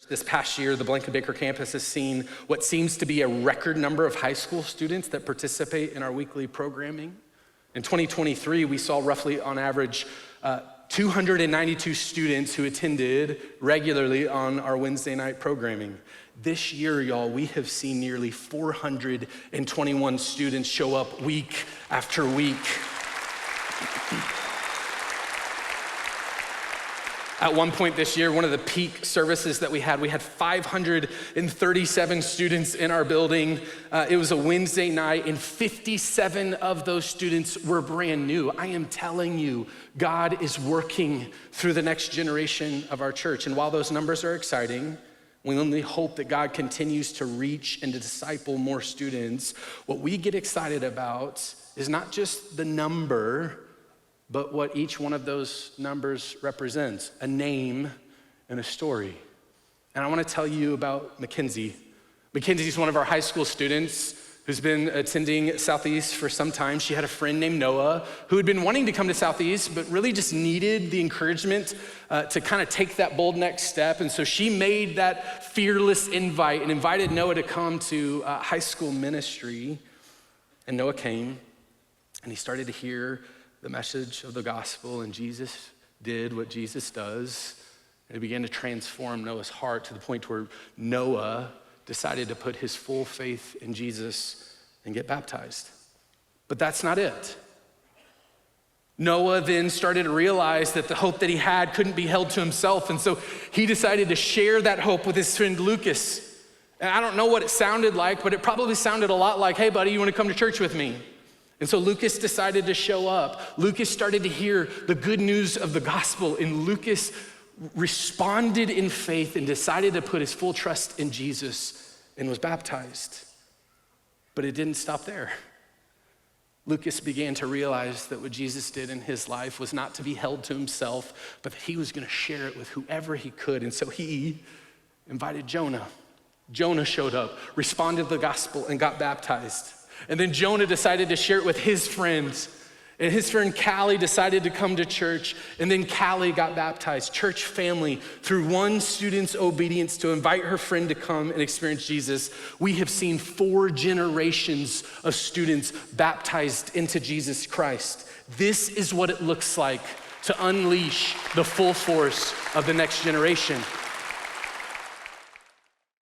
This past year, the Blankenbaker campus has seen what seems to be a record number of high school students that participate in our weekly programming. In 2023, we saw roughly on average 292 students who attended regularly on our Wednesday night programming. This year, y'all, we have seen nearly 421 students show up week after week. At one point this year, one of the peak services that we had 537 students in our building. It was a Wednesday night, and 57 of those students were brand new. I am telling you, God is working through the next generation of our church. And while those numbers are exciting, we only hope that God continues to reach and to disciple more students. What we get excited about is not just the number, but what each one of those numbers represents, a name and a story. And I want to tell you about Mackenzie. Mackenzie's one of our high school students who's been attending Southeast for some time. She had a friend named Noah who had been wanting to come to Southeast, but really just needed the encouragement to kind of take that bold next step. And so she made that fearless invite and invited Noah to come to high school ministry. And Noah came, and he started to hear the message of the gospel, and Jesus did what Jesus does, and it began to transform Noah's heart to the point where Noah decided to put his full faith in Jesus and get baptized. But that's not it. Noah then started to realize that the hope that he had couldn't be held to himself, and so he decided to share that hope with his friend Lucas. And I don't know what it sounded like, but it probably sounded a lot like, "Hey buddy, you wanna come to church with me?" And so Lucas decided to show up. Lucas started to hear the good news of the gospel, and Lucas responded in faith and decided to put his full trust in Jesus and was baptized. But it didn't stop there. Lucas began to realize that what Jesus did in his life was not to be held to himself, but that he was gonna share it with whoever he could. And so he invited Jonah. Jonah showed up, responded to the gospel, and got baptized. And then Jonah decided to share it with his friends. And his friend Callie decided to come to church. And then Callie got baptized. Church family, through one student's obedience to invite her friend to come and experience Jesus, we have seen 4 generations of students baptized into Jesus Christ. This is what it looks like to unleash the full force of the next generation.